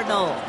Cardinals.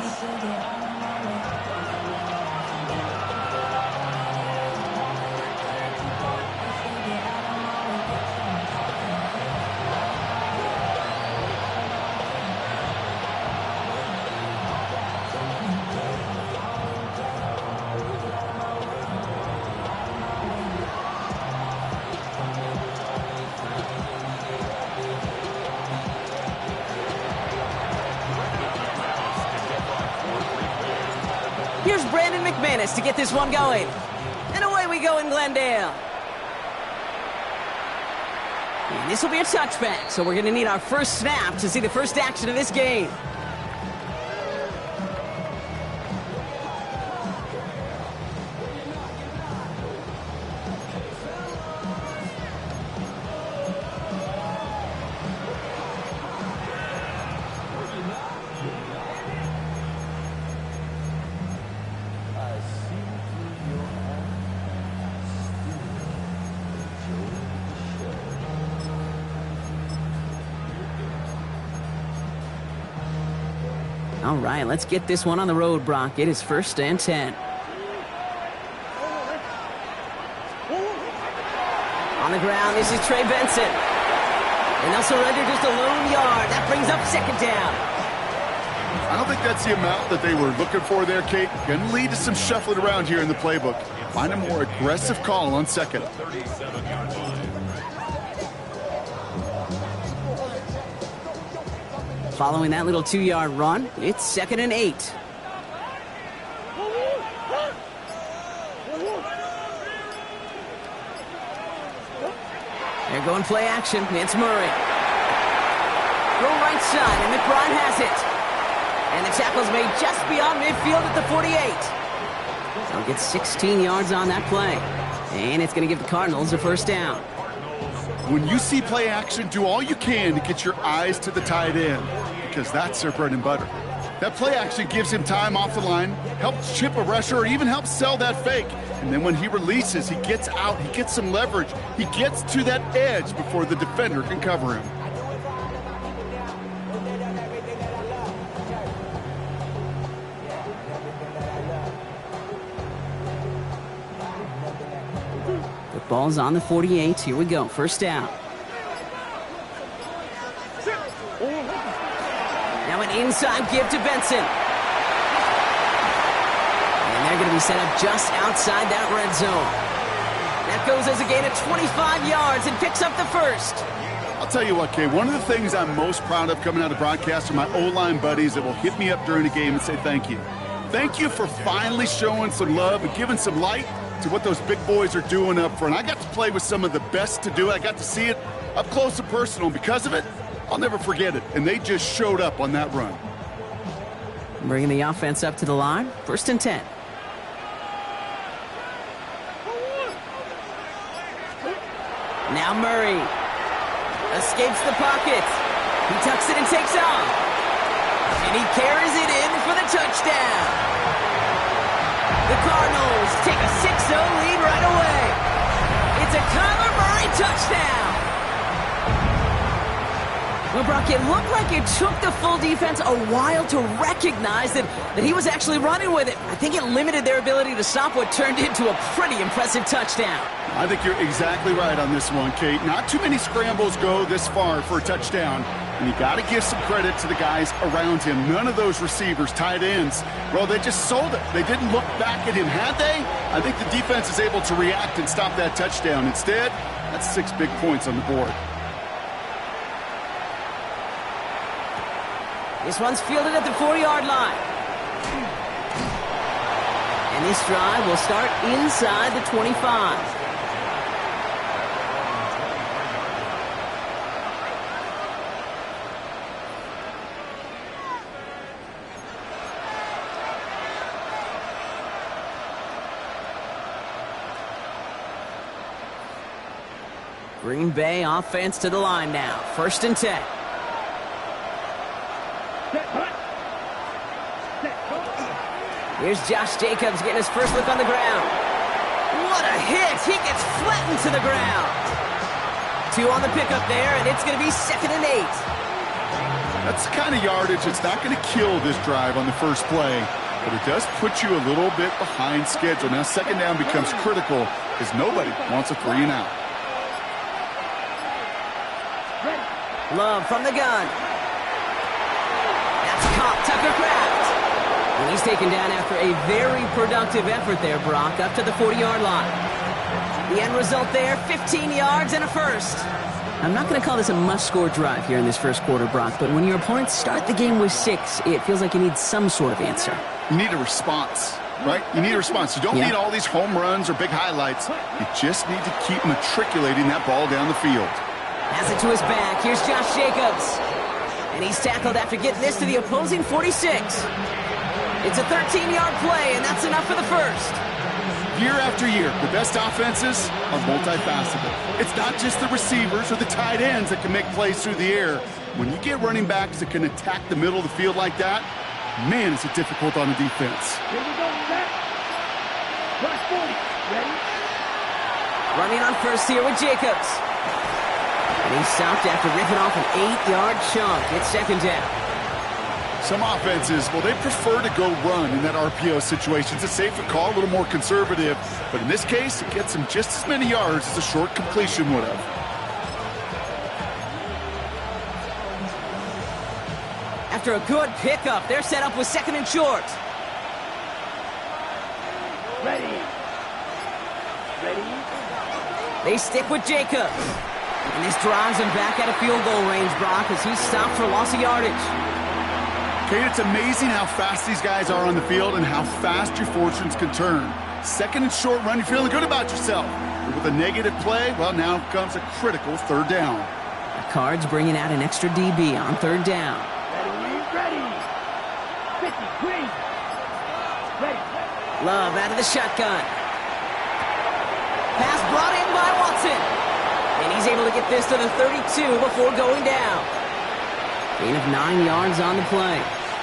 Here's Brandon McManus to get this one going. And away we go in Glendale. And this will be a touchback, so we're going to need our first snap to see the first action of this game. All right, let's get this one on the road, Brock. It is 1st and 10. On the ground, this is Trey Benson. And they'll surrender just a lone yard. That brings up 2nd down. I don't think that's the amount that they were looking for there, Kate. Going to lead to some shuffling around here in the playbook. Find a more aggressive call on 2nd. Following that little 2-yard run, it's 2nd and 8. They're going play action. It's Murray. Go right side, and McBride has it. And the tackle's made just beyond midfield at the 48. They'll get 16 yards on that play. And it's going to give the Cardinals a 1st down. When you see play action, do all you can to get your eyes to the tight end, because that's their bread and butter. That play action gives him time off the line, helps chip a rusher, or even helps sell that fake. And then when he releases, he gets out, he gets some leverage. He gets to that edge before the defender can cover him. The ball's on the 48. Here we go. 1st down. Now an inside give to Benson. And they're going to be set up just outside that red zone. That goes as a gain of 25 yards and picks up the 1st. I'll tell you what, Kay, one of the things I'm most proud of coming out of broadcast are my O-line buddies that will hit me up during the game and say thank you. Thank you for finally showing some love and giving some light to what those big boys are doing up front. I got to play with some of the best to do it. I got to see it up close and personal. Because of it, I'll never forget it. And they just showed up on that run. Bringing the offense up to the line. 1st and 10. Now Murray escapes the pocket. He tucks it and takes off. And he carries it in for the touchdown. The Cardinals take a 6-0 lead right away. It's a Kyler Murray touchdown. Well, Brock, it looked like it took the full defense a while to recognize that he was actually running with it. I think it limited their ability to stop what turned into a pretty impressive touchdown. I think you're exactly right on this one, Kate. Not too many scrambles go this far for a touchdown. And you got to give some credit to the guys around him. None of those receivers, tight ends, well, they just sold it. They didn't look back at him. Had they? I think the defense is able to react and stop that touchdown. Instead, that's 6 big points on the board. This one's fielded at the 4-yard line. And this drive will start inside the 25. Green Bay offense to the line now. 1st and 10. Here's Josh Jacobs getting his first look on the ground. What a hit! He gets flattened to the ground. 2 on the pickup there, and it's going to be 2nd and 8. That's the kind of yardage that's not going to kill this drive on the first play, but it does put you a little bit behind schedule. Now second down becomes critical as nobody wants a 3 and out. Love from the gun. That's caught. Tucker Kraft. And he's taken down after a very productive effort there, Brock, up to the 40-yard line. The end result there, 15 yards and a first. I'm not going to call this a must-score drive here in this first quarter, Brock, but when your opponents start the game with 6, it feels like you need some sort of answer. You need a response, right? You need a response. You don't need all these home runs or big highlights. You just need to keep matriculating that ball down the field. Has it to his back. Here's Josh Jacobs. And he's tackled after getting this to the opposing 46. It's a 13-yard play, and that's enough for the first. Year after year, the best offenses are multifaceted. It's not just the receivers or the tight ends that can make plays through the air. When you get running backs that can attack the middle of the field like that, man, is it difficult on the defense. Here we go, set. Rush 40. Ready? Running on first here with Jacobs. And he's stopped after ripping off an 8-yard chunk. It's second down. Some offenses, well, they prefer to go run in that RPO situation. It's a safer call, a little more conservative. But in this case, it gets them just as many yards as a short completion would have. After a good pickup, they're set up with second and short. Ready. Ready. They stick with Jacobs. And this drives him back out of field goal range, Brock, as he's stopped for loss of yardage. Okay, it's amazing how fast these guys are on the field and how fast your fortunes can turn. Second and short run, you're feeling good about yourself. But with a negative play, well, now comes a critical third down. The Cards bringing out an extra DB on third down. Ready. 50, green. Ready. Love out of the shotgun. Pass brought in by Watson. And he's able to get this to the 32 before going down. Gain of 9 yards on the play.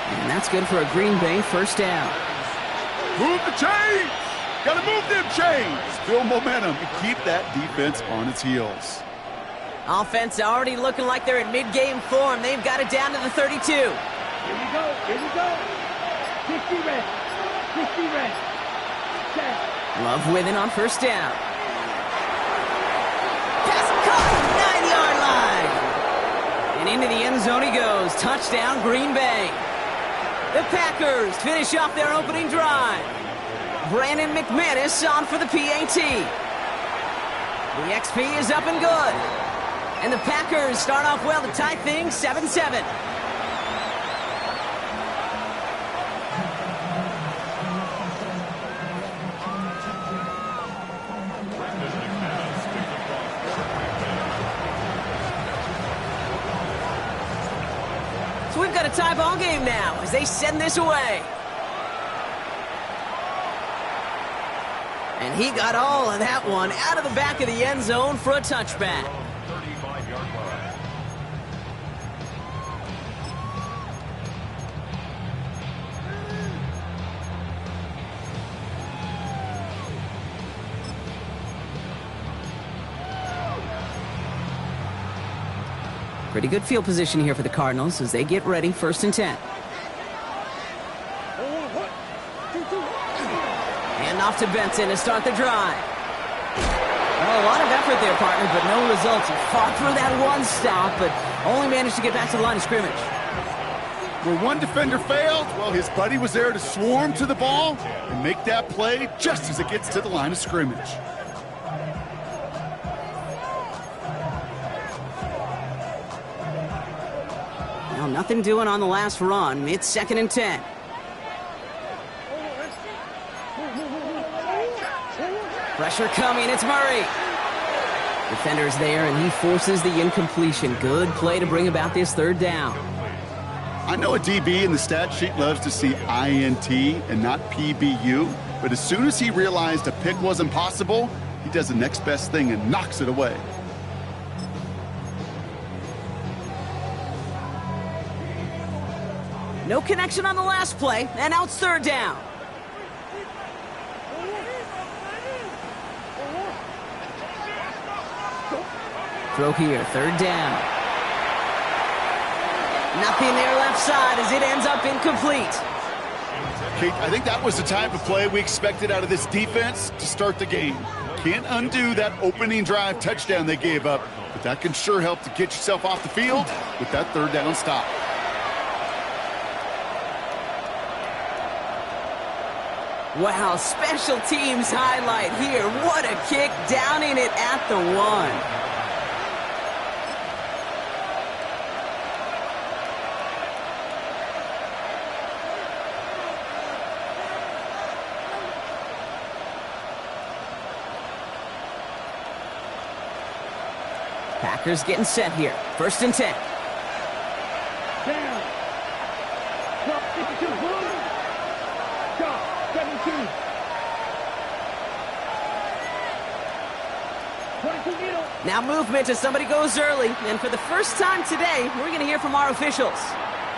And that's good for a Green Bay first down. Move the chains! Gotta move them chains! Build momentum and keep that defense on its heels. Offense already looking like they're in mid-game form. They've got it down to the 32. Here we go. 60 red. 60 red. Set. Love with it on first down. Pass caught, 9-yard line. And into the end zone he goes. Touchdown, Green Bay. The Packers finish off their opening drive. Brandon McManus on for the PAT. The XP is up and good. And the Packers start off well to tie things 7-7. So we've got a tie ball game now as they send this away. And he got all of that one out of the back of the end zone for a touchback. 35-yard line. Pretty good field position here for the Cardinals as they get ready, 1st and 10. Hand off to Benson to start the drive. Well, a lot of effort there, partner, but no results. He fought through that one stop, but only managed to get back to the line of scrimmage. Where one defender failed, well, his buddy was there to swarm to the ball and make that play just as it gets to the line of scrimmage. Well, nothing doing on the last run. It's 2nd and 10. Pressure coming, it's Murray. Defender's there, and he forces the incompletion. Good play to bring about this 3rd down. I know a DB in the stat sheet loves to see INT and not PBU, but as soon as he realized a pick wasn't possible, he does the next best thing and knocks it away. No connection on the last play, and now it's 3rd down. Throw here, 3rd down. Nothing there left side as it ends up incomplete. Kate, I think that was the type of play we expected out of this defense to start the game. Can't undo that opening drive touchdown they gave up, but that can sure help to get yourself off the field with that third down stop. Wow, special teams highlight here. What a kick, down in it at the 1. Packers getting set here. 1st and 10. Down. Drop 52. Stop 17. 22 middle. Now movement as somebody goes early. And for the first time today, we're going to hear from our officials.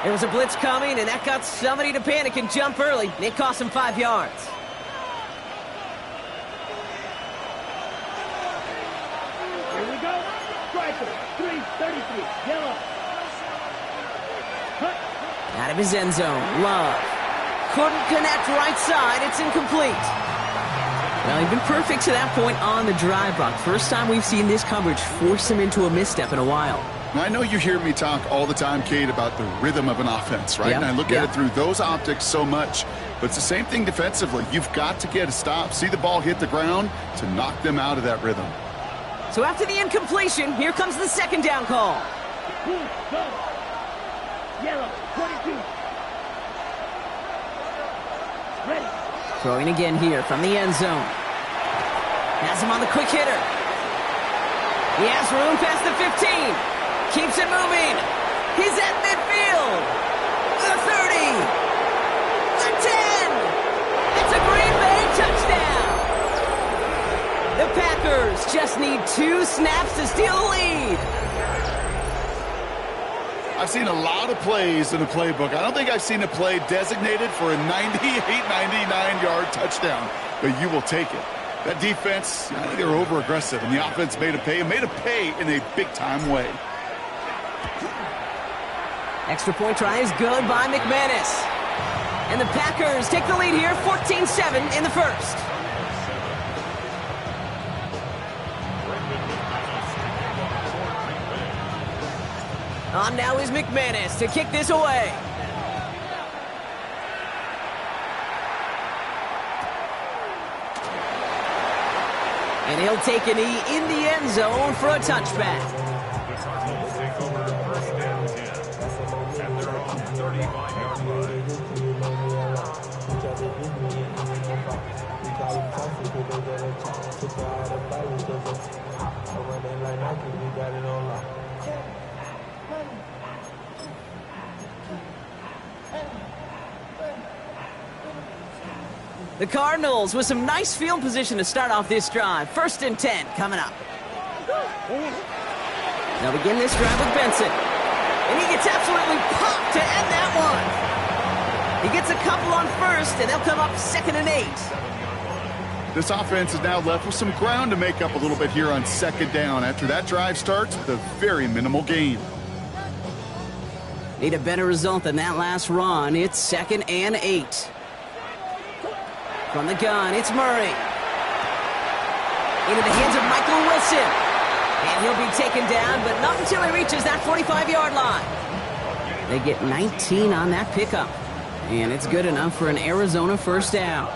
There was a blitz coming, and that got somebody to panic and jump early. It cost them 5 yards. Here we go. Striker, 333, yellow. Cut. Out of his end zone, Love. Couldn't connect right side, it's incomplete. Well, he'd been perfect to that point on the drive, Buck. First time we've seen this coverage force him into a misstep in a while. Now, I know you hear me talk all the time, Kate, about the rhythm of an offense, right? Yep. And I look at it through those optics so much. But it's the same thing defensively. You've got to get a stop, see the ball hit the ground to knock them out of that rhythm. So after the incompletion, here comes the 2nd down call. Boom, go. Yellow, 22. Ready. Throwing again here from the end zone. Has him on the quick hitter. He has room past the 15. Keeps it moving. He's at midfield. The 30. The 10. It's a Green Bay touchdown. The Packers just need 2 snaps to steal the lead. I've seen a lot of plays in the playbook. I don't think I've seen a play designated for a 98, 99-yard touchdown, but you will take it. That defense, I think they were over-aggressive, and the offense made a pay in a big-time way. Extra point try is good by McManus. And the Packers take the lead here, 14-7 in the first. On now is McManus to kick this away. And he'll take a knee in the end zone for a touchback. The Cardinals take over 1st and 10. And they're on the 35-yard line. The Cardinals with some nice field position to start off this drive. 1st and 10 coming up. They'll begin this drive with Benson. And he gets absolutely popped to end that one. He gets a couple on 1st, and they'll come up 2nd and 8. This offense is now left with some ground to make up a little bit here on 2nd down after that drive starts with a very minimal gain. Need a better result than that last run. It's 2nd and 8. From the gun, it's Murray. Into the hands of Michael Wilson. And he'll be taken down, but not until he reaches that 45-yard line. They get 19 on that pickup. And it's good enough for an Arizona 1st down.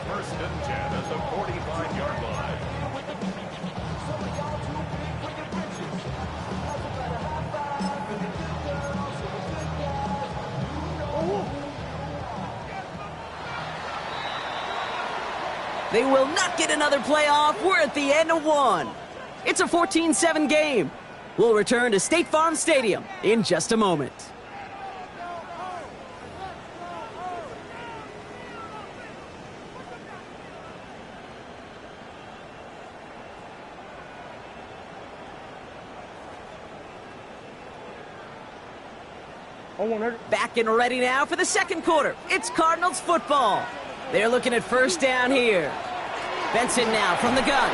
1st and 10 at the 45-yard line. They will not get another playoff. We're at the end of one. It's a 14-7 game. We'll return to State Farm Stadium in just a moment. Back and ready now for the 2nd quarter. It's Cardinals football. They're looking at 1st down here. Benson now from the gun.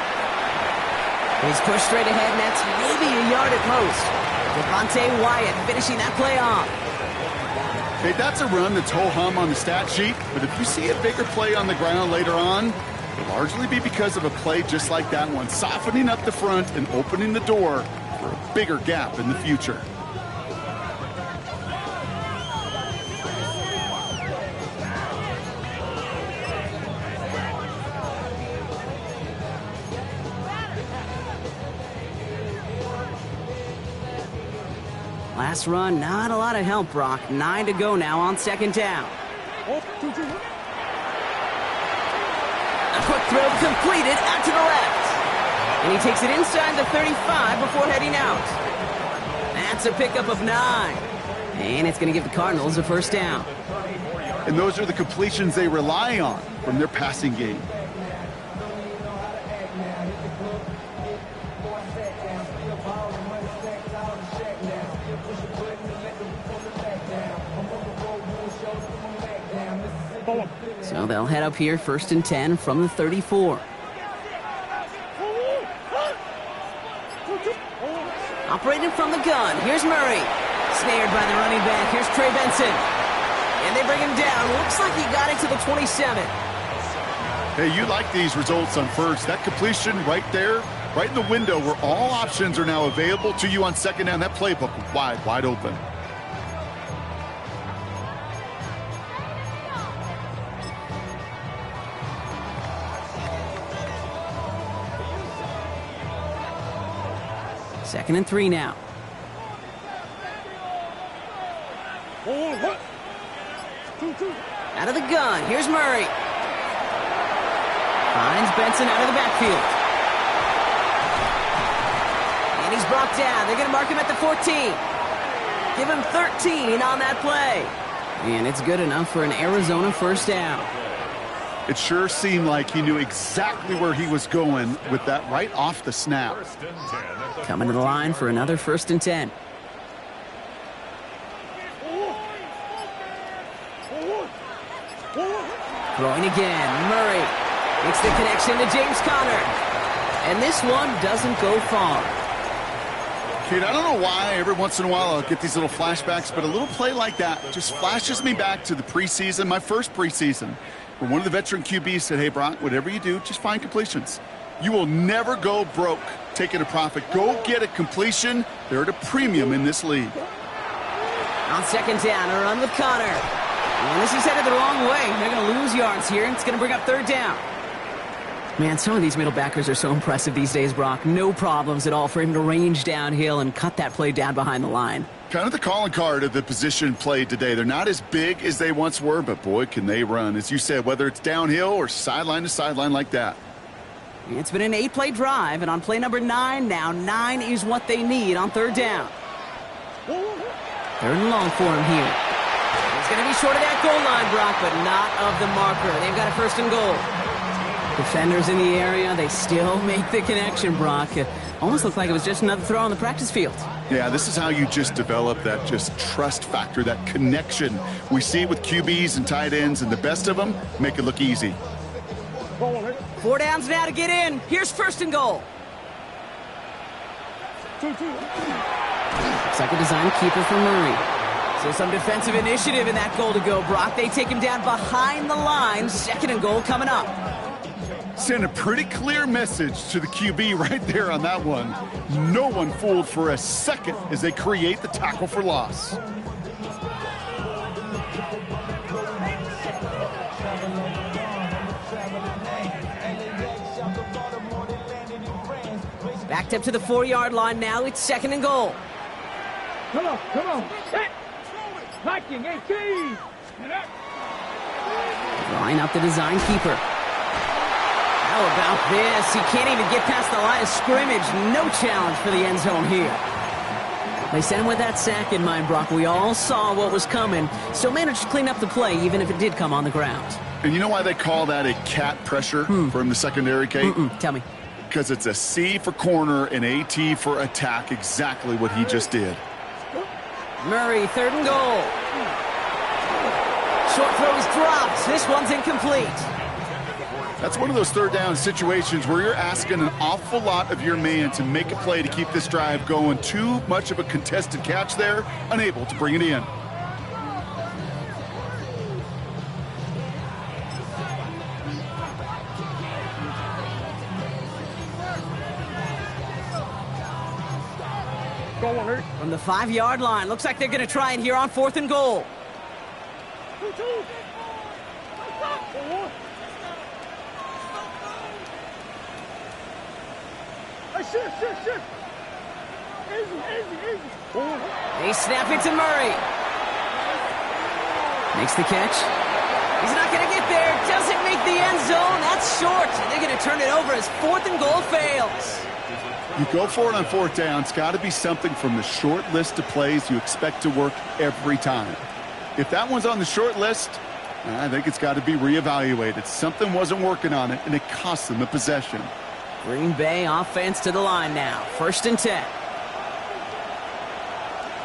He's pushed straight ahead, and that's maybe a yard at most. Devontae Wyatt finishing that play off. Hey, that's a run that's ho-hum on the stat sheet, but if you see a bigger play on the ground later on, it'll largely be because of a play just like that one, softening up the front and opening the door for a bigger gap in the future. Last run, not a lot of help, Brock. 9 to go now on second down. A quick throw completed out to the left. And he takes it inside the 35 before heading out. That's a pickup of 9. And it's going to give the Cardinals a first down. And those are the completions they rely on from their passing game. So they'll head up here, 1st and 10 from the 34. Operating from the gun, here's Murray. Snared by the running back, here's Trey Benson. And they bring him down, looks like he got it to the 27. Hey, you like these results on first. That completion right there, right in the window where all options are now available to you on second down. That playbook wide open. Second and 3 now. Out of the gun, here's Murray. Finds Benson out of the backfield. And he's brought down. They're going to mark him at the 14. Give him 13 on that play. And it's good enough for an Arizona first down. It sure seemed like he knew exactly where he was going with that right off the snap. Coming to the line for another 1st and 10. Throwing again, Murray makes the connection to James Conner. And this one doesn't go far. Kate, I don't know why every once in a while I'll get these little flashbacks, but a little play like that just flashes me back to the preseason, my first preseason, where one of the veteran QBs said, hey, Brock, whatever you do, just find completions. You will never go broke taking a profit. Go get a completion. They're at a premium in this league. On second down, a run with Conner. And this is headed the wrong way. They're going to lose yards here, and it's going to bring up 3rd down. Man, some of these middle backers are so impressive these days, Brock. No problems at all for him to range downhill and cut that play down behind the line. Kind of the calling card of the position played today. They're not as big as they once were, but boy, can they run. As you said, whether it's downhill or sideline to sideline like that. It's been an 8-play drive, and on play number 9 now, 9 is what they need on 3rd down. 3rd and long for him here. It's going to be short of that goal line, Brock, but not of the marker. They've got a 1st and goal. Defenders in the area, they still make the connection, Brock. It almost looked like it was just another throw on the practice field. Yeah, this is how you just develop that just trust factor, that connection. We see it with QBs and tight ends, and the best of them make it look easy. 4 downs now to get in. Here's 1st and goal. Looks like a design keeper for Murray. So some defensive initiative in that goal to go, Brock. They take him down behind the line. 2nd and goal coming up. Send a pretty clear message to the QB right there on that one. No one fooled for a second as they create the tackle for loss. Backed up to the 4-yard line now. It's 2nd and goal. Come on. Set. Knocking 18. Line up the design keeper. How about this? He can't even get past the line of scrimmage. No challenge for the end zone here. They sent him with that sack in mind, Brock. We all saw what was coming. Still managed to clean up the play, even if it did come on the ground. And you know why they call that a cat pressure from the secondary, Kate? Tell me. Because it's a C for corner and AT for attack, exactly what he just did. Murray, 3rd and goal. Short throw is dropped. This one's incomplete. That's one of those third down situations where you're asking an awful lot of your man to make a play to keep this drive going. Too much of a contested catch there, unable to bring it in. From the 5-yard line, looks like they're going to try it here on 4th and goal. They snap it to Murray. Makes the catch. He's not going to get there. Doesn't make the end zone. That's short. And they're going to turn it over as 4th and goal fails. You go for it on 4th down. It's got to be something from the short list of plays you expect to work every time. If that one's on the short list, I think it's got to be reevaluated. Something wasn't working on it, and it cost them the possession. Green Bay offense to the line now. 1st and 10.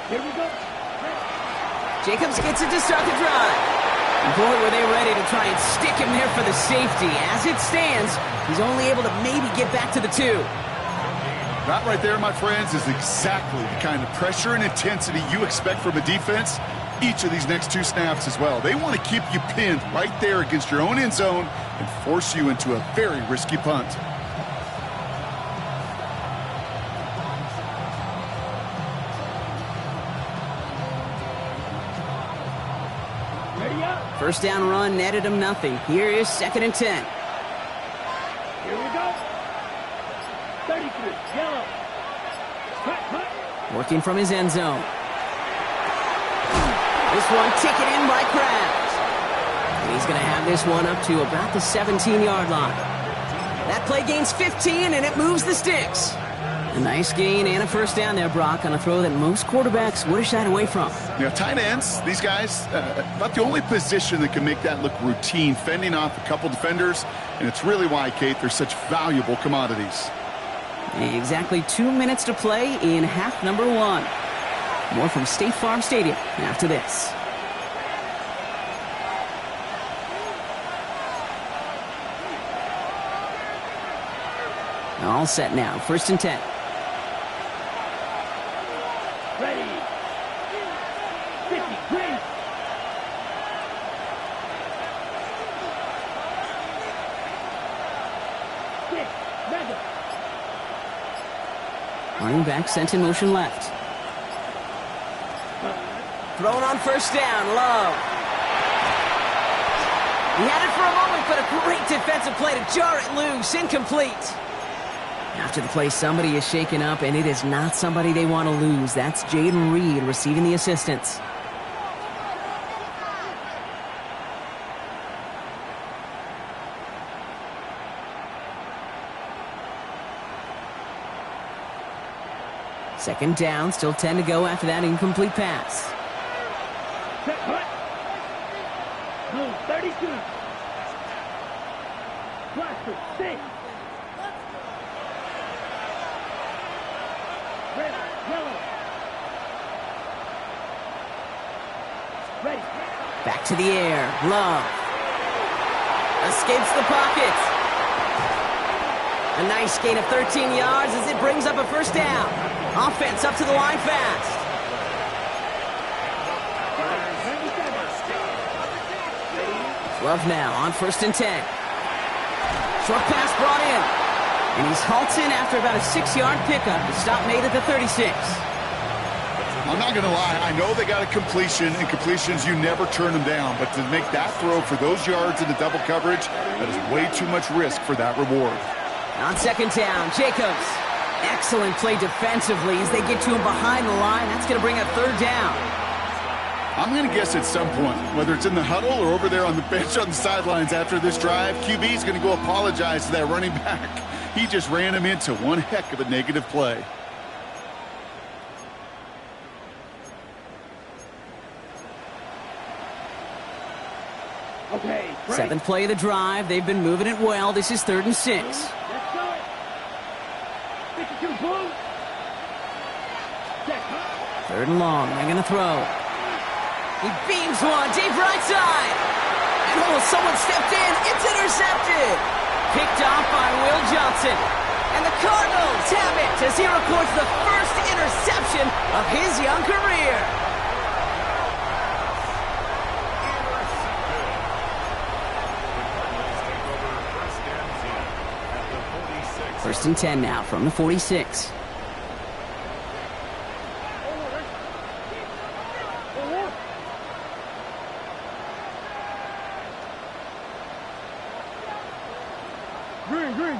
Here we go. Jacobs gets it to start the drive. And boy, were they ready to try and stick him there for the safety. As it stands, he's only able to maybe get back to the 2. That right there, my friends, is exactly the kind of pressure and intensity you expect from a defense each of these next 2 snaps as well. They want to keep you pinned right there against your own end zone and force you into a very risky punt. Ready up. 1st down run netted him nothing. Here is 2nd and 10. Here we go. 33. Yellow. Cut. Working from his end zone. This one ticket in by Kraft. And he's going to have this one up to about the 17-yard line. That play gains 15, and it moves the sticks. A nice gain and a 1st down there, Brock, on a throw that most quarterbacks would have shied away from. You know, tight ends, these guys, about the only position that can make that look routine, fending off a couple defenders, and it's really why, Kate, they're such valuable commodities. Exactly 2 minutes to play in half number 1. More from State Farm Stadium after this. All set now. 1st and 10. Ready. 50. Green. Six. Mega. Running back sent in motion left. Thrown on 1st down. Love. He had it for a moment, but a great defensive play to jar it loose. Incomplete. After the play, somebody is shaken up, and it is not somebody they want to lose. That's Jaden Reed receiving the assistance. Second down, still 10 to go after that incomplete pass. Set. Cut. Blue. 32. Blaster. 6. Red. Yellow. Ready. Back to the air. Love. Escapes the pocket. A nice gain of 13 yards as it brings up a 1st down. Offense up to the line fast. Love now on 1st and 10. Short pass brought in. And he's halted after about a 6-yard pickup. The stop made at the 36. I'm not going to lie. I know they got a completion, and completions, you never turn them down. But to make that throw for those yards in the double coverage, that is way too much risk for that reward. On 2nd down, Jacobs. Excellent play defensively as they get to him behind the line. That's going to bring up 3rd down. I'm going to guess at some point, whether it's in the huddle or over there on the bench on the sidelines after this drive, QB is going to go apologize to that running back. He just ran him into one heck of a negative play. Okay. Break. 7th play of the drive. They've been moving it well. This is 3rd and 6. Let's go. 52 blue. Set. 3rd and long. They're going to throw. He beams one deep right side. And someone stepped in. It's intercepted. Picked off by Will Johnson. And the Cardinals have it as he records the first interception of his young career. First and 10 now from the 46.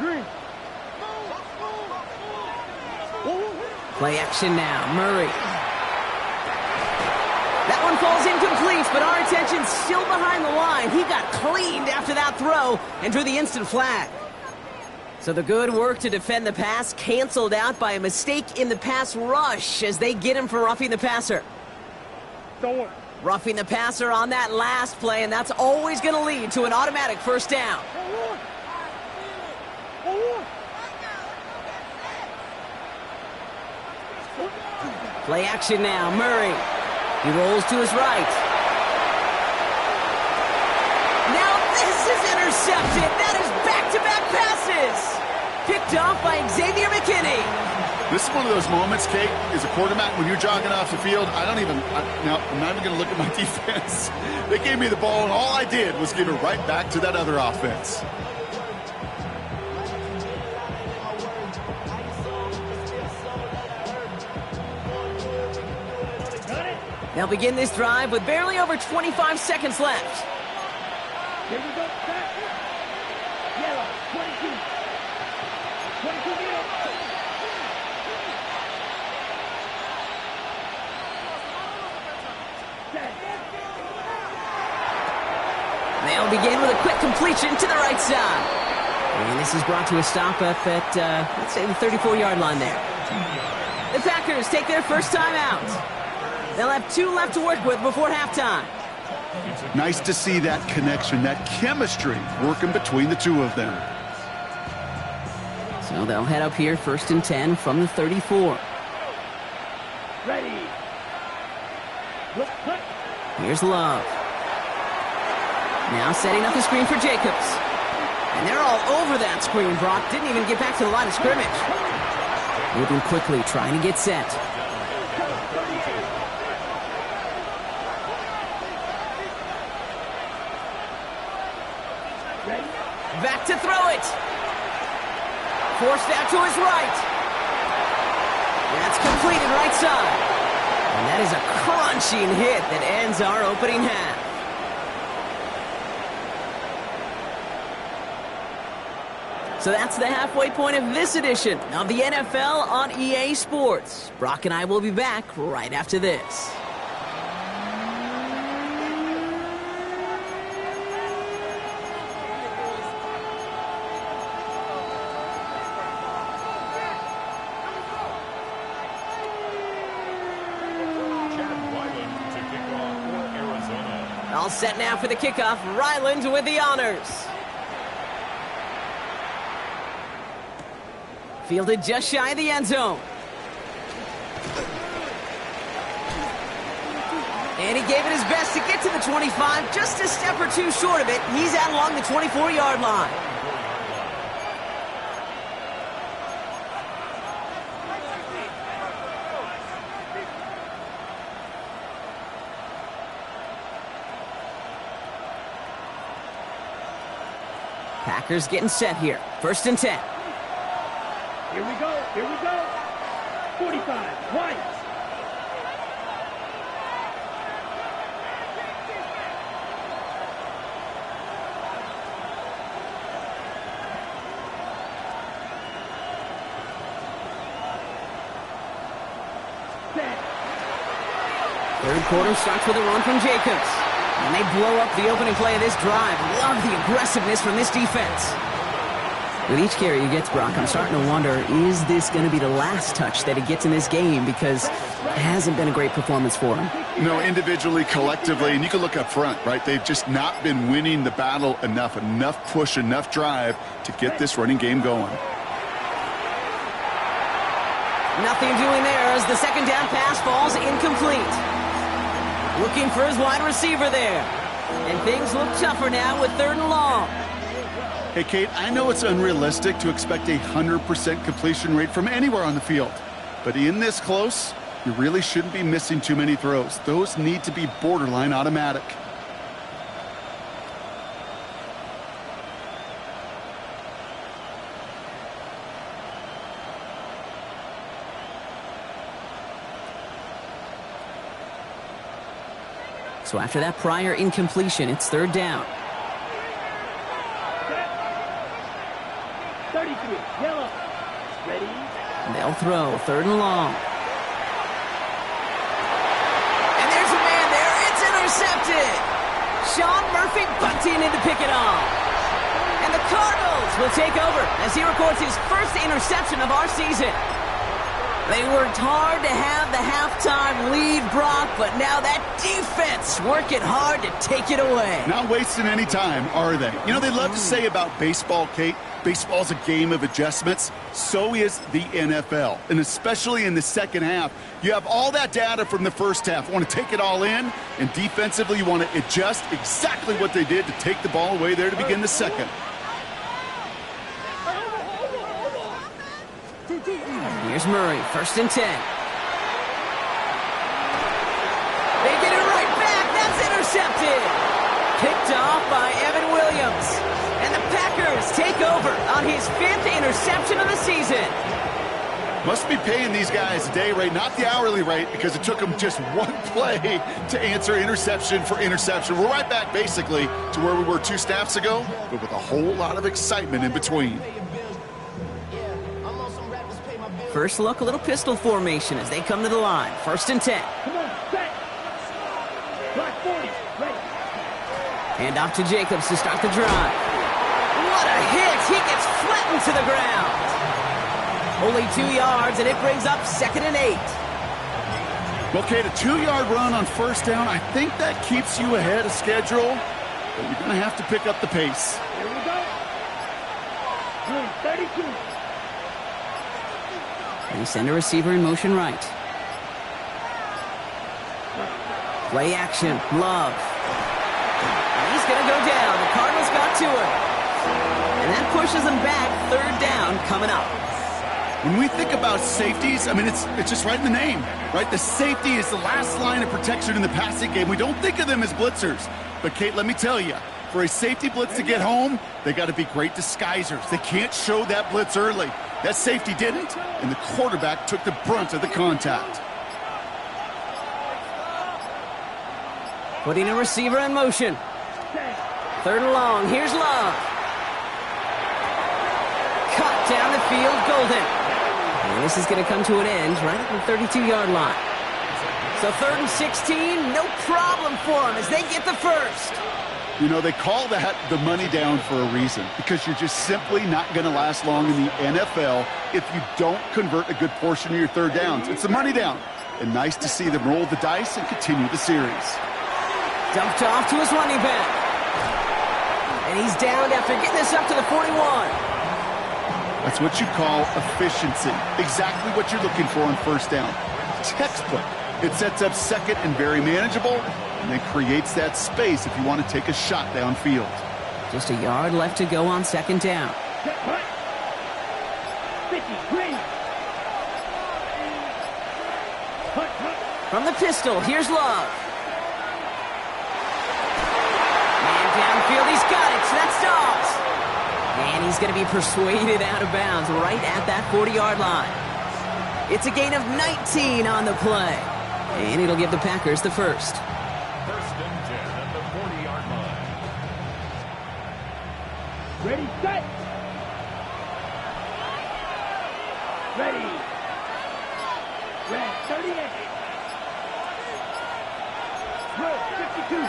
Green. Play action now, Murray. That one falls incomplete, but our attention's still behind the line. He got cleaned after that throw and drew the instant flag. So the good work to defend the pass canceled out by a mistake in the pass rush as they get him for roughing the passer. Roughing the passer on that last play, and that's always going to lead to an automatic first down. Play action now, Murray. He rolls to his right. Now this is intercepted. That is back-to-back passes. Picked off by Xavier McKinney. This is one of those moments, Kate, as a quarterback, when you're jogging off the field, I'm not even going to look at my defense. They gave me the ball, and all I did was give it right back to that other offense. They'll begin this drive with barely over 25 seconds left. Here we go. Back. Yellow. 22. 22 meters. They'll begin with a quick completion to the right side. And this is brought to a stop up at, let's say, the 34-yard line there. The Packers take their first time out. They'll have 2 left to work with before halftime. Nice to see that connection, that chemistry working between the two of them. So they'll head up here, first and 10 from the 34. Ready. Look. Here's Love. Now setting up the screen for Jacobs. And they're all over that screen. Brock didn't even get back to the line of scrimmage. Moving quickly, trying to get set. Back to throw it. Forced out to his right. That's completed right side. And that is a crunching hit that ends our opening half. So that's the halfway point of this edition of the NFL on EA Sports. Brock and I will be back right after this. All set now for the kickoff. Ryland with the honors. Fielded just shy of the end zone. And he gave it his best to get to the 25. Just a step or two short of it. He's out along the 24-yard line. Packers getting set here. First and 10. Here we go. 45. White. Third quarter starts with a run from Jacobs. And they blow up the opening play of this drive. Love the aggressiveness from this defense. With each carry he gets, Brock, I'm starting to wonder, is this going to be the last touch that he gets in this game? Because it hasn't been a great performance for him. No, individually, collectively, and you can look up front, right? They've just not been winning the battle enough push, enough drive to get this running game going. Nothing doing there as the second down pass falls incomplete. Looking for his wide receiver there. And things look tougher now with 3rd and long. Hey, Kate, I know it's unrealistic to expect a 100% completion rate from anywhere on the field. But in this close, you really shouldn't be missing too many throws. Those need to be borderline automatic. So after that prior incompletion, it's third down. 33, yellow. Ready? They'll throw third and long. And there's a man there. It's intercepted. Sean Murphy bunting in to pick it off. And the Cardinals will take over as he records his first interception of our season. They worked hard to have the halftime lead, Brock, but now that defense working hard to take it away. Not wasting any time, are they? You know, they love to say about baseball, Kate, baseball's a game of adjustments. So is the NFL. And especially in the second half, you have all that data from the first half. You want to take it all in, and defensively you want to adjust exactly what they did to take the ball away there to begin the second. Here's Murray, first and 10. They get it right back. That's intercepted. Picked off by Evan Williams. And the Packers take over on his 5th interception of the season. Must be paying these guys a day rate, not the hourly rate, because it took them just one play to answer interception for interception. We're right back, basically, to where we were 2 snaps ago, but with a whole lot of excitement in between. First look, a little pistol formation as they come to the line. First and 10. Come on, set. Black 40, ready. Hand off to Jacobs to start the drive. What a hit! He gets flattened to the ground. Only 2 yards, and it brings up 2nd and 8. Well, Kate, a 2-yard run on first down, I think that keeps you ahead of schedule, but you're going to have to pick up the pace. Here we go. Room 32. They send a receiver in motion right. Play action, Love. And he's going to go down. The Cardinals got to him. And that pushes them back. Third down coming up. When we think about safeties, I mean, it's just right in the name, right? The safety is the last line of protection in the passing game. We don't think of them as blitzers. But, Kate, let me tell you, for a safety blitz to get home, they got to be great disguisers. They can't show that blitz early. That safety didn't, and the quarterback took the brunt of the contact. Putting a receiver in motion. Third and long. Here's Love. Cut down the field, Golden. And this is going to come to an end right at the 32-yard line. So 3rd and 16, no problem for them as they get the first. You know, they call that the money down for a reason, because you're just simply not going to last long in the NFL if you don't convert a good portion of your third downs. It's the money down. And nice to see them roll the dice and continue the series. Dumped off to his running back. And he's down after getting this up to the 41. That's what you call efficiency. Exactly what you're looking for on first down. Textbook. It sets up second and very manageable, and then creates that space if you want to take a shot downfield. Just a yard left to go on 2nd down. Set right. 50, green. Cut. From the pistol, here's Love. Man downfield, he's got it. So that stops. And he's going to be persuaded out of bounds right at that 40-yard line. It's a gain of 19 on the play. And it'll give the Packers the first. 1st and 10 at the 40-yard line. Ready, set. Ready. Red 38. Road 52.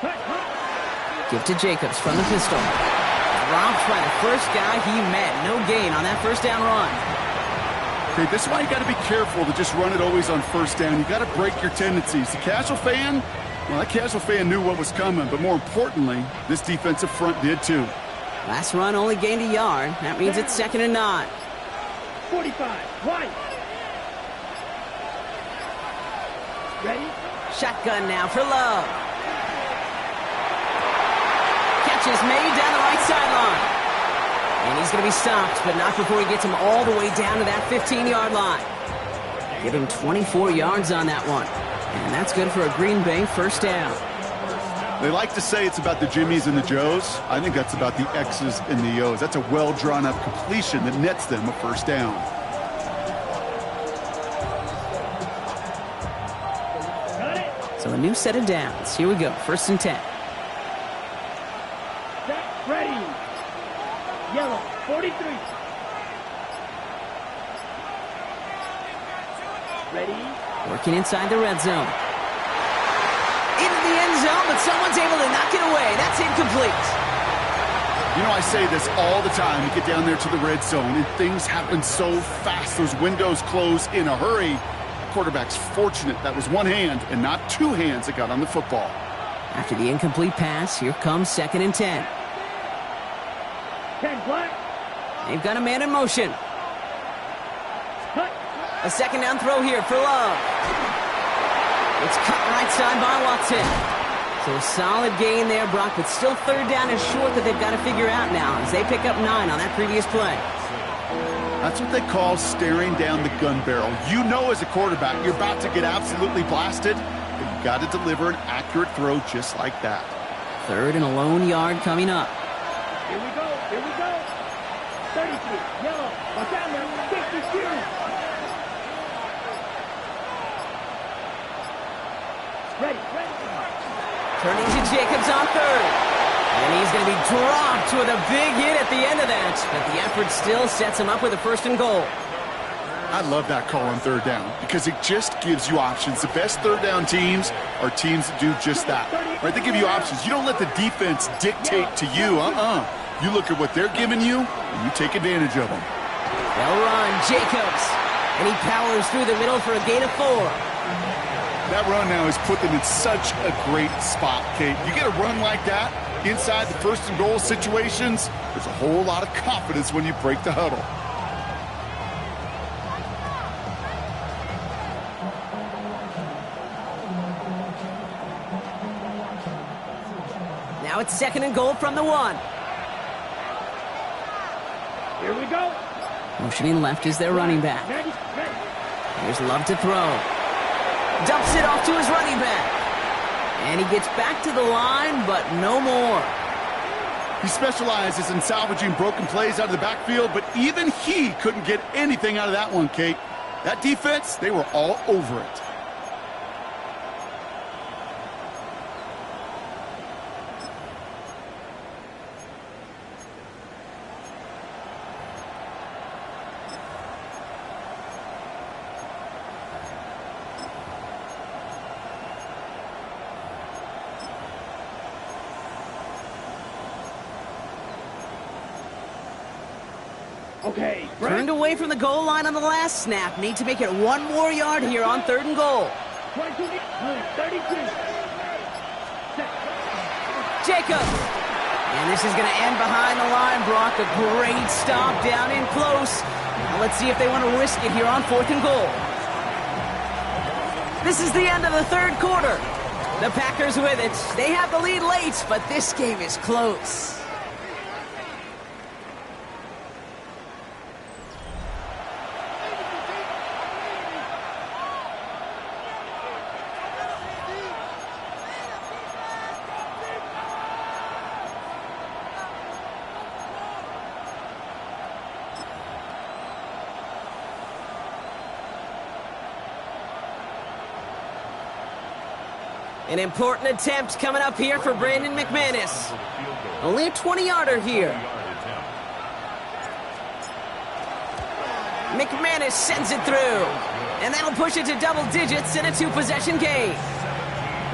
Cut. Give to Jacobs from the pistol. Dropped by the first guy he met. No gain on that first down run. Okay, this is why you got to be careful to just run it always on first down. You got to break your tendencies. The casual fan, well, that casual fan knew what was coming, but more importantly, this defensive front did too. Last run only gained a yard. That means it's 2nd and 9. 45, right. Ready? Shotgun now for Love. catch is made down the right sideline. And he's going to be stopped, but not before he gets him all the way down to that 15-yard line. Give him 24 yards on that one. And that's good for a Green Bay first down. They like to say it's about the Jimmies and the Joes. I think that's about the X's and the O's. That's a well-drawn-up completion that nets them a first down. So a new set of downs. Here we go, 1st and 10. Set, ready. Yellow, 43. Ready. Working inside the red zone. Into the end zone, but someone's able to knock it away. That's incomplete. You know, I say this all the time. You get down there to the red zone, and things happen so fast. Those windows close in a hurry. The quarterback's fortunate that was one hand and not two hands that got on the football. After the incomplete pass, here comes 2nd and 10. 10 black. They've got a man in motion. Cut. A 2nd down throw here for Love. It's cut right side by Watson. So a solid gain there, Brock, but still 3rd down is short that they've got to figure out now as they pick up 9 on that previous play. That's what they call staring down the gun barrel. You know as a quarterback you're about to get absolutely blasted, but you got to deliver an accurate throw just like that. 3rd and a lone yard coming up. Here we go. Here we go. 33. Yellow. Watch out now. 52. Ready. Ready. Turning to Jacobs on 3rd. And he's going to be dropped with a big hit at the end of that. But the effort still sets him up with a 1st and goal. I love that call on 3rd down because it just gives you options. The best 3rd down teams are teams that do just that. Right? They give you options. You don't let the defense dictate to you. You look at what they're giving you, and you take advantage of them. They'll run. Jacobs. And he powers through the middle for a gain of 4. That run now has put them in such a great spot, Kate. You get a run like that inside the 1st and goal situations, there's a whole lot of confidence when you break the huddle. Now it's 2nd and goal from the 1. Here we go. Motioning left is their running back. Ready. Ready. Here's Love to throw. Dumps it off to his running back. And he gets back to the line, but no more. He specializes in salvaging broken plays out of the backfield, but even he couldn't get anything out of that one, Kate. That defense, they were all over it. Okay. Turned away from the goal line on the last snap. Need to make it 1 more yard here on 3rd and goal. 32. Jacob. And this is going to end behind the line, Brock. A great stop down in close. Now let's see if they want to risk it here on 4th and goal. This is the end of the 3rd quarter. The Packers with it. They have the lead late, but this game is close. An important attempt coming up here for Brandon McManus. Only a 20-yarder here. McManus sends it through. And that'll push it to double digits in a 2-possession game.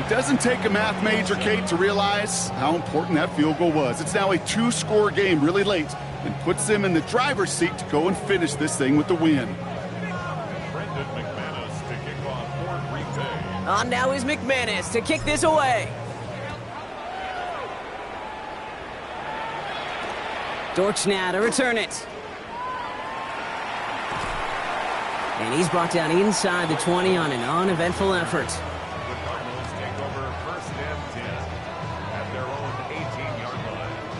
It doesn't take a math major, Kate, to realize how important that field goal was. It's now a 2-score game really late and puts them in the driver's seat to go and finish this thing with the win. On now is McManus to kick this away. Dortch now to return it. And he's brought down inside the 20 on an uneventful effort. The Cardinals take over 1st and 10 at their own 18-yard line.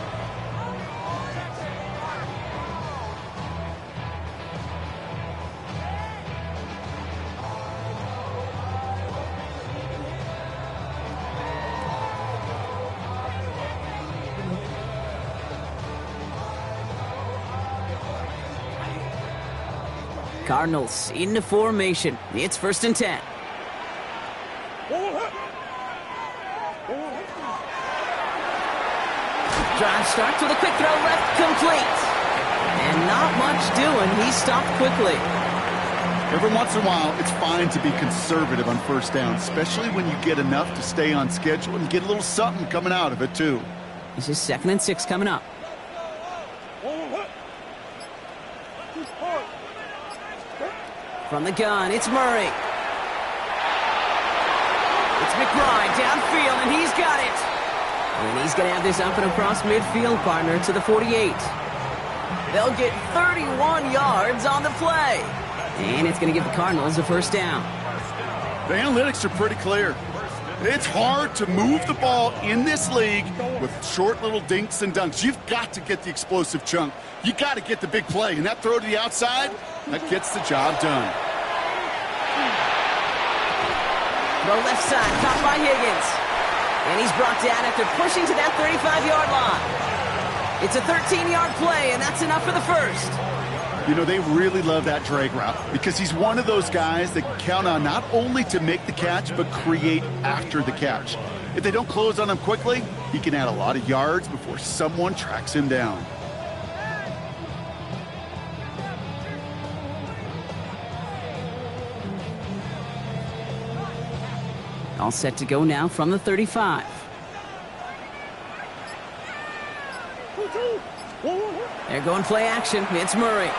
Cardinals into formation. It's 1st and 10. Drive starts with a quick throw left, complete. And not much doing. He stopped quickly. Every once in a while, it's fine to be conservative on 1st down, especially when you get enough to stay on schedule and get a little something coming out of it, too. This is 2nd and 6 coming up. From the gun, it's Murray. It's McBride downfield, and he's got it. And he's going to have this up and across midfield, partner, to the 48. They'll get 31 yards on the play. And it's going to give the Cardinals a 1st down. The analytics are pretty clear. It's hard to move the ball in this league with short little dinks and dunks. You've got to get the explosive chunk. You got to get the big play. And that throw to the outside, that gets the job done. Throw left side, caught by Higgins. And he's brought down after pushing to that 35-yard line. It's a 13-yard play, and that's enough for the 1st. You know, they really love that drag route because he's one of those guys that can count on not only to make the catch, but create after the catch. If they don't close on him quickly, he can add a lot of yards before someone tracks him down. All set to go now from the 35. They're going play action. It's Murray.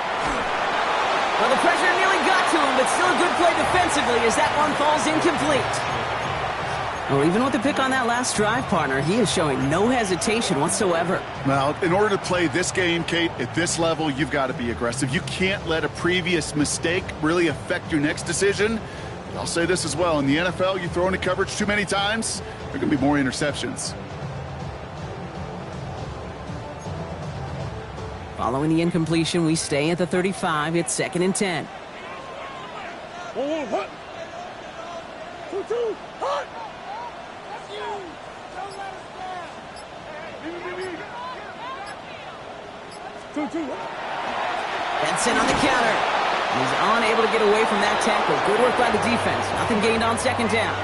Well, the pressure nearly got to him, but still a good play defensively as that one falls incomplete. Well, even with the pick on that last drive, partner, he is showing no hesitation whatsoever. Well, in order to play this game, Kate, at this level, you've got to be aggressive. You can't let a previous mistake really affect your next decision. But I'll say this as well. In the NFL, you throw into coverage too many times, there are going to be more interceptions. Following the incompletion, we stay at the 35. It's 2nd and 10. Benson on the counter. He's unable to get away from that tackle. Good work by the defense. Nothing gained on 2nd down.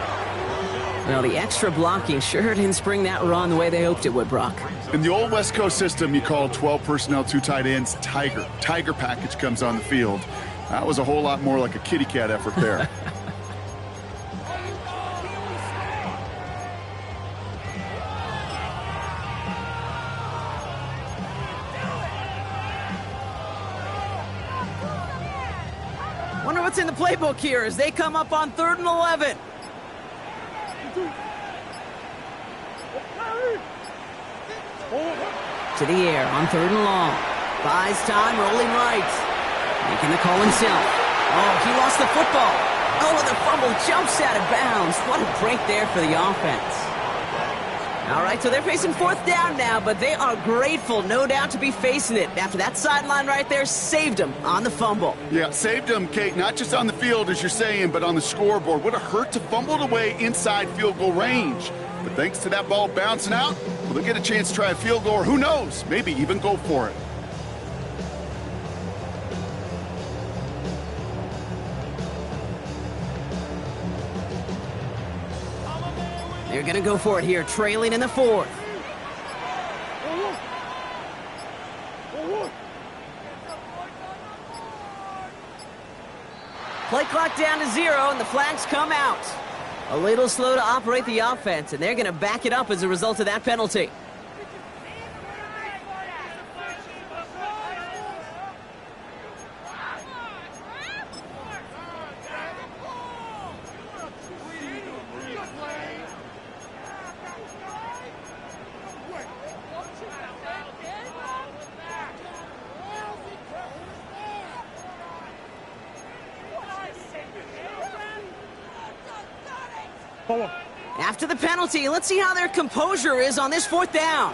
Well, the extra blocking sure didn't spring that run the way they hoped it would, Brock. In the old West Coast system, you call 12 personnel, 2 tight ends, Tiger. Tiger package comes on the field. That was a whole lot more like a kitty cat effort there. Wonder what's in the playbook here as they come up on 3rd and 11. To the air on 3rd and long. Buys time, rolling right. Making the call himself. Oh, he lost the football. Oh, and the fumble jumps out of bounds. What a break there for the offense. All right, so they're facing 4th down now, but they are grateful, no doubt, to be facing it. After that sideline right there saved them on the fumble. Yeah, saved them, Kate, not just on the field, as you're saying, but on the scoreboard. Would have hurt to fumble it away inside field goal range. But thanks to that ball bouncing out, well, they'll get a chance to try a field goal, or who knows, maybe even go for it. They're going to go for it here, trailing in the 4th. Play clock down to 0, and the flags come out. A little slow to operate the offense, and they're going to back it up as a result of that penalty. After the penalty, let's see how their composure is on this 4th down.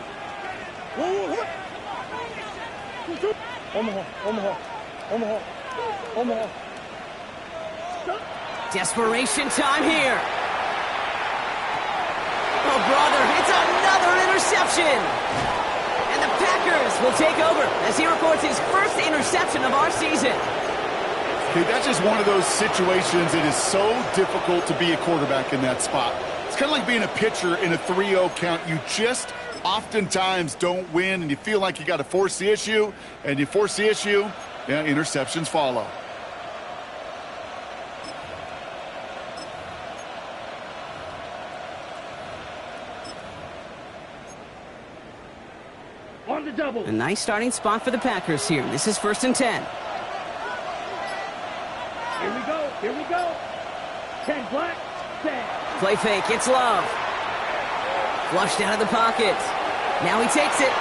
Desperation time here. Oh, brother, it's another interception. And the Packers will take over as he records his 1st interception of our season. Okay, that's just one of those situations. It is so difficult to be a quarterback in that spot. It's kind of like being a pitcher in a 3-0 count. You just oftentimes don't win, and you feel like you got to force the issue, and you force the issue, yeah, interceptions follow. On the double. A nice starting spot for the Packers here. This is 1st and 10. Here we go. Here we go. 10 black. 10. Play fake. It's Love. Flushed out of the pocket. Now he takes it.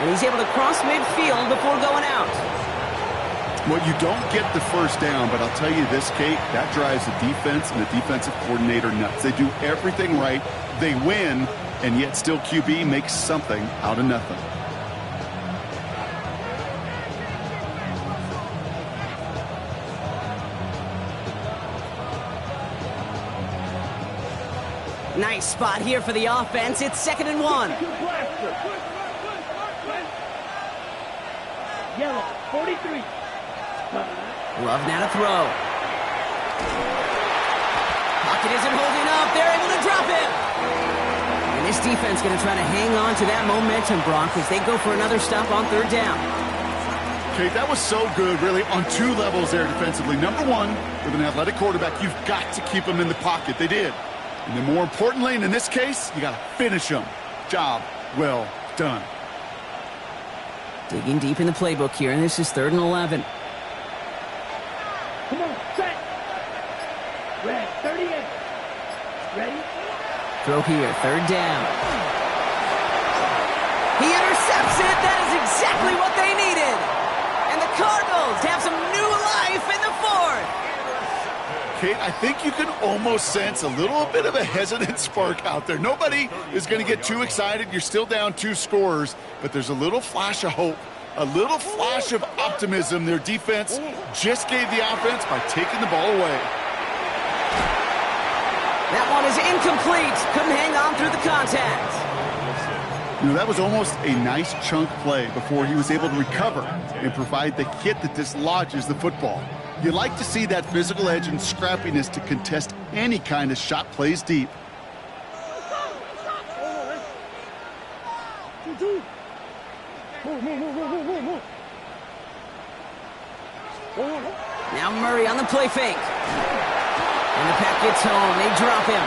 And he's able to cross midfield before going out. Well, you don't get the first down, but I'll tell you this, Kate, that drives the defense and the defensive coordinator nuts. They do everything right. They win, and yet still QB makes something out of nothing. Nice spot here for the offense. It's 2nd and 1. Yellow. 43. Love now to throw. Pocket isn't holding up. They're able to drop him. And this defense going to try to hang on to that momentum, Brock, as they go for another stop on 3rd down. Okay, that was so good, really, on 2 levels there defensively. Number one, with an athletic quarterback, you've got to keep him in the pocket. They did. And then more importantly, and in this case, you got to finish him. Job well done. Digging deep in the playbook here, and this is 3rd and 11. Come on, set. Red, 38. Ready? Throw here, 3rd down. He intercepts it. That is exactly what they needed. And the Cardinals have some new life in the 4th. Kate, I think you can almost sense a little bit of a hesitant spark out there. Nobody is going to get too excited. You're still down 2 scores, but there's a little flash of hope, a little flash of optimism. Their defense just gave the offense by taking the ball away. That one is incomplete. Couldn't hang on through the contact. You know, that was almost a nice chunk play before he was able to recover and provide the hit that dislodges the football. You like to see that physical edge and scrappiness to contest any kind of shot plays deep. Now Murray on the play fake. And the pack gets home. They drop him.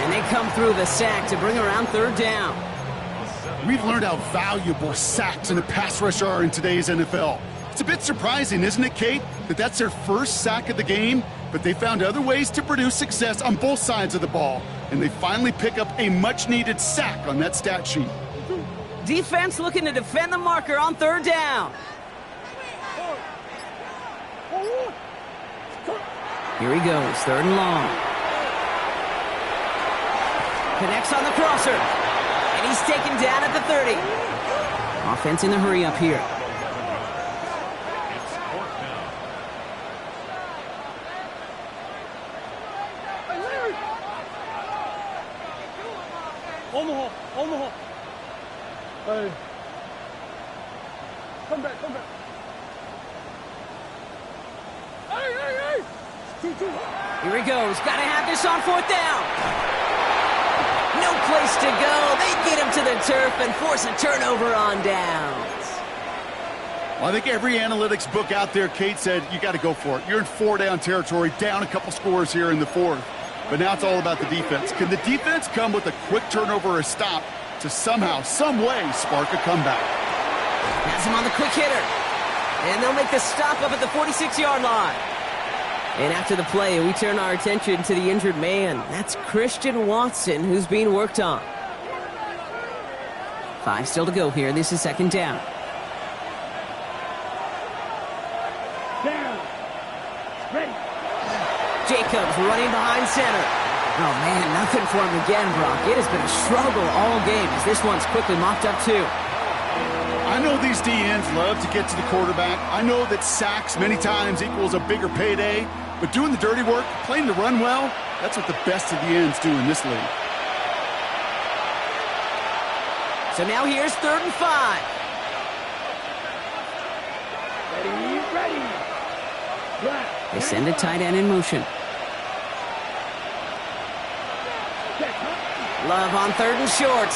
And they come through the sack to bring around 3rd down. We've learned how valuable sacks in a pass rush are in today's NFL. It's a bit surprising, isn't it, Kate, that that's their first sack of the game, but they found other ways to produce success on both sides of the ball, and they finally pick up a much-needed sack on that stat sheet. Defense looking to defend the marker on 3rd down. Here he goes, 3rd and long. Connects on the crosser, and he's taken down at the 30. Offense in the hurry up here. Omaha. Hey. Come back. Hey. 2-2. Here he goes. Got to have this on 4th down. No place to go. They get him to the turf and force a turnover on downs. Well, I think every analytics book out there, Kate, said you got to go for it. You're in 4-down territory, down a couple scores here in the 4th. But now it's all about the defense. Can the defense come with a quick turnover or a stop to somehow, some way, spark a comeback? Has him on the quick hitter. And they'll make the stop up at the 46-yard line. And after the play, we turn our attention to the injured man. That's Christian Watson, who's being worked on. 5 still to go here. This is 2nd down. Down. Ready. Jacobs running behind center. Oh, man, nothing for him again, Brock. It has been a struggle all game as this one's quickly mopped up, too. I know these DNs love to get to the quarterback. I know that sacks many times equals a bigger payday, but doing the dirty work, playing the run well, that's what the best of the ends do in this league. So now here's 3rd and 5. Ready. They send a tight end in motion. Love on 3rd and short.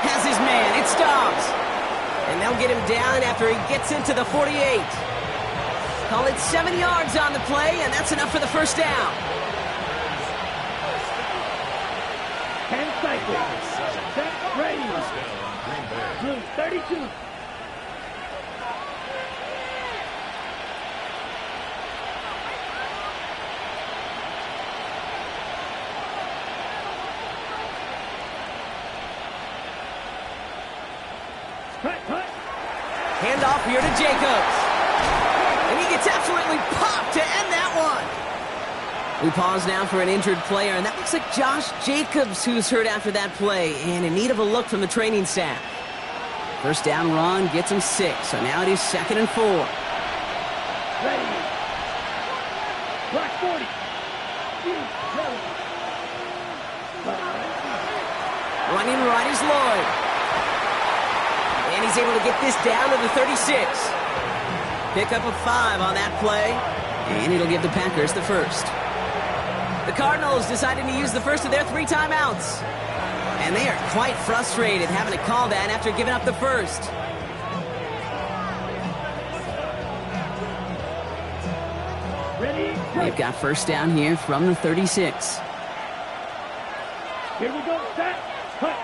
Has his man. It stops. And they'll get him down after he gets into the 48. Call it 7 yards on the play, and that's enough for the first down. 10 seconds. Set, ready. Blue, 32. Handoff here to Jacobs. And he gets absolutely popped to end that one. We pause now for an injured player, and that looks like Josh Jacobs who's hurt after that play and in need of a look from the training staff. First down run gets him 6, so now it is 2nd and 4. Ready. Black 40. Running right is Lloyd. And he's able to get this down to the 36. Pick up a 5 on that play, and it'll give the Packers the first. The Cardinals deciding to use the first of their 3 timeouts. And they are quite frustrated having to call that after giving up the first. Ready. They've got first down here from the 36. Here we go. Set. Cut.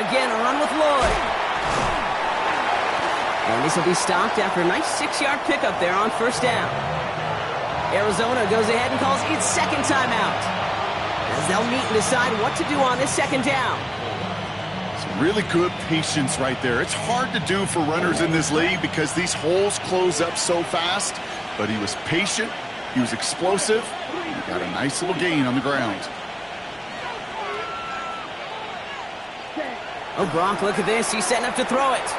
Again, a run with Lloyd. And this will be stopped after a nice 6-yard pickup there on first down. Arizona goes ahead and calls its second timeout, as they'll meet and decide what to do on this second down. Some really good patience right there. It's hard to do for runners in this league because these holes close up so fast. But he was patient, he was explosive, and he got a nice little gain on the ground. Oh, Gronk, look at this. He's setting up to throw it.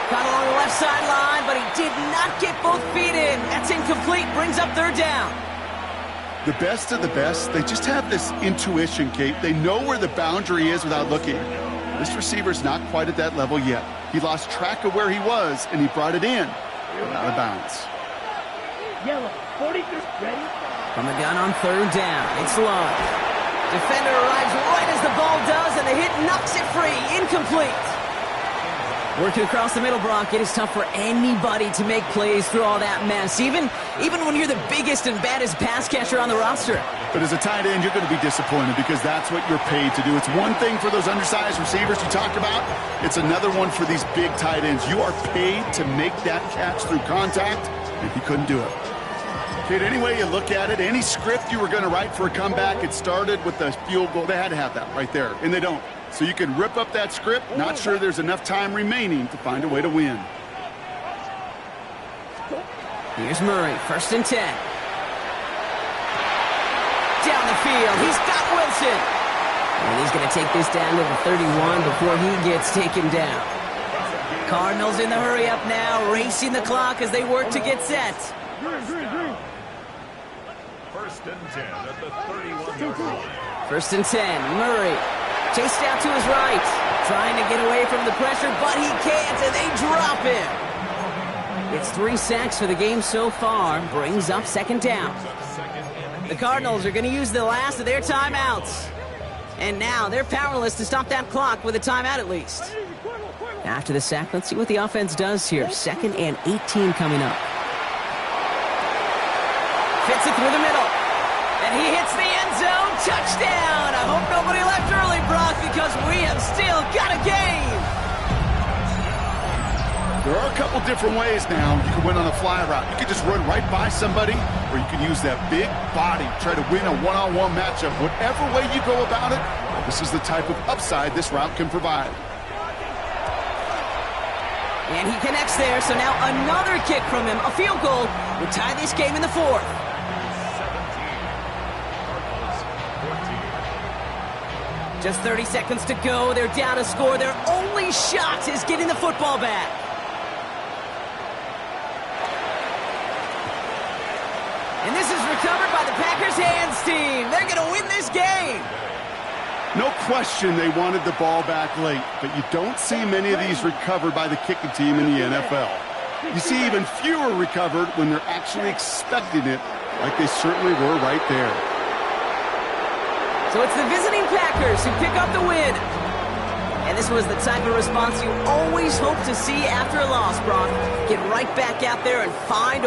Caught along the left sideline, but he did not get both feet in. That's incomplete. Brings up 3rd down. The best of the best, they just have this intuition, Kate. They know where the boundary is without looking. This receiver's not quite at that level yet. He lost track of where he was, and he brought it in, but out of bounds. Yellow, 43. Ready. From the gun on 3rd down, it's Love. Defender arrives right as the ball does, and the hit knocks it free. Incomplete. Working across the middle, Brock, it is tough for anybody to make plays through all that mess, even when you're the biggest and baddest pass catcher on the roster. But as a tight end, you're going to be disappointed because that's what you're paid to do. It's one thing for those undersized receivers you talked about. It's another one for these big tight ends. You are paid to make that catch through contact, and he couldn't do it. Kate, any way you look at it, any script you were going to write for a comeback, it started with the field goal. They had to have that right there, and they don't. So you can rip up that script, not sure there's enough time remaining to find a way to win. Here's Murray, 1st and 10. Down the field, he's got Wilson. And he's going to take this down to the 31 before he gets taken down. Cardinals in the hurry up now, racing the clock as they work to get set. First and 10 at the 31-yard line. 1st and 10, Murray. Chased out to his right, trying to get away from the pressure, but he can't, and they drop him. It's 3 sacks for the game so far, brings up 2nd down. The Cardinals are going to use the last of their timeouts. And now they're powerless to stop that clock with a timeout at least. After the sack, let's see what the offense does here. 2nd and 18 coming up. Fits it through the middle. And he hits the end zone. Touchdown! I hope nobody left early, Brock, because we have still got a game. There are a couple different ways now you can win on a fly route. You can just run right by somebody, or you can use that big body, try to win a one-on-one matchup. Whatever way you go about it, this is the type of upside this route can provide. And he connects there, so now another kick from him. A field goal would tie this game in the 4th. Just 30 seconds to go. They're down a score. Their only shot is getting the football back. And this is recovered by the Packers hands team. They're going to win this game. No question they wanted the ball back late, but you don't see many of these recovered by the kicking team in the NFL. You see even fewer recovered when they're actually expecting it, like they certainly were right there. So it's the visiting Packers who pick up the win. And this was the type of response you always hope to see after a loss, Brock. Get right back out there and find a